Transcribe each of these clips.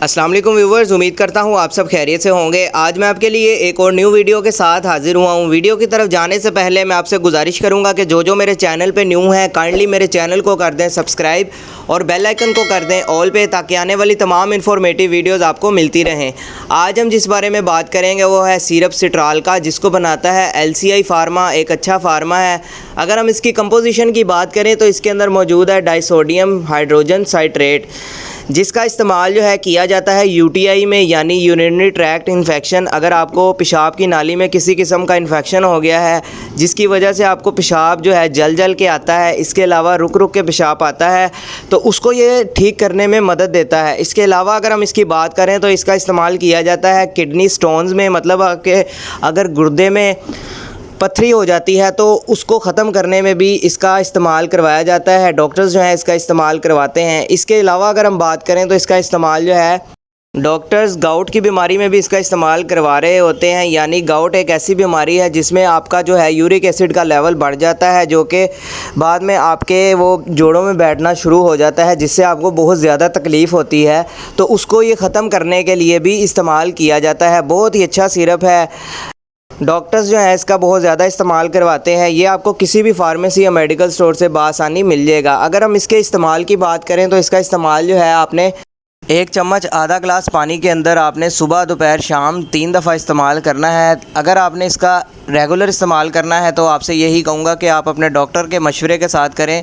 अस्सलाम वालेकुम व्यूवर्स, उम्मीद करता हूँ आप सब खैरियत से होंगे। आज मैं आपके लिए एक और न्यू वीडियो के साथ हाजिर हुआ हूँ। वीडियो की तरफ जाने से पहले मैं आपसे गुजारिश करूँगा कि जो मेरे चैनल पे न्यू हैं काइंडली मेरे चैनल को कर दें सब्सक्राइब और बेल आइकन को कर दें ऑल पे, ताकि आने वाली तमाम इन्फॉर्मेटिव वीडियोज़ आपको मिलती रहें। आज हम जिस बारे में बात करेंगे वो है सिरप सिट्राल का, जिसको बनाता है LCI फार्मा। एक अच्छा फार्मा है। अगर हम इसकी कंपोजिशन की बात करें तो इसके अंदर मौजूद है डाइसोडियम हाइड्रोजन साइट्रेट, जिसका इस्तेमाल जो है किया जाता है UTI में, यानी यूरिनरी ट्रैक्ट इन्फेक्शन। अगर आपको पेशाब की नाली में किसी किस्म का इन्फेक्शन हो गया है जिसकी वजह से आपको पेशाब जो है जल के आता है, इसके अलावा रुक के पेशाब आता है, तो उसको ये ठीक करने में मदद देता है। इसके अलावा अगर हम इसकी बात करें तो इसका इस्तेमाल किया जाता है किडनी स्टोन्स में, मतलब कि अगर गुर्दे में पथरी हो जाती है तो उसको ख़त्म करने में भी इसका इस्तेमाल करवाया जाता है। डॉक्टर्स जो हैं इसका इस्तेमाल करवाते हैं। इसके अलावा अगर हम बात करें तो इसका इस्तेमाल जो है डॉक्टर्स गाउट की बीमारी में भी इसका इस्तेमाल करवा रहे होते हैं। यानी गाउट एक ऐसी बीमारी है जिसमें आपका जो है यूरिक एसिड का लेवल बढ़ जाता है, जो कि बाद में आपके वो जोड़ों में बैठना शुरू हो जाता है, जिससे आपको बहुत ज़्यादा तकलीफ़ होती है। तो उसको ये ख़त्म करने के लिए भी इस्तेमाल किया जाता है। बहुत ही अच्छा सिरप है। डॉक्टर्स जो है इसका बहुत ज़्यादा इस्तेमाल करवाते हैं। ये आपको किसी भी फार्मेसी या मेडिकल स्टोर से बआसानी मिल जाएगा। अगर हम इसके इस्तेमाल की बात करें तो इसका इस्तेमाल जो है आपने 1 चम्मच आधा गिलास पानी के अंदर आपने सुबह दोपहर शाम 3 दफ़ा इस्तेमाल करना है। अगर आपने इसका रेगुलर इस्तेमाल करना है तो आपसे यही कहूँगा कि आप अपने डॉक्टर के मशवरे के साथ करें,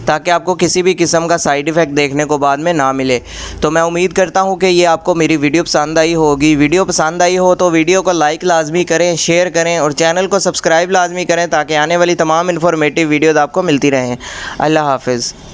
ताकि आपको किसी भी किस्म का साइड इफ़ेक्ट देखने को बाद में ना मिले। तो मैं उम्मीद करता हूँ कि ये आपको मेरी वीडियो पसंद आई होगी। वीडियो पसंद आई हो तो वीडियो को लाइक लाजमी करें, शेयर करें और चैनल को सब्सक्राइब लाजमी करें, ताकि आने वाली तमाम इन्फॉर्मेटिव वीडियोज़ आपको मिलती रहें। अल्लाह हाफ़िज़।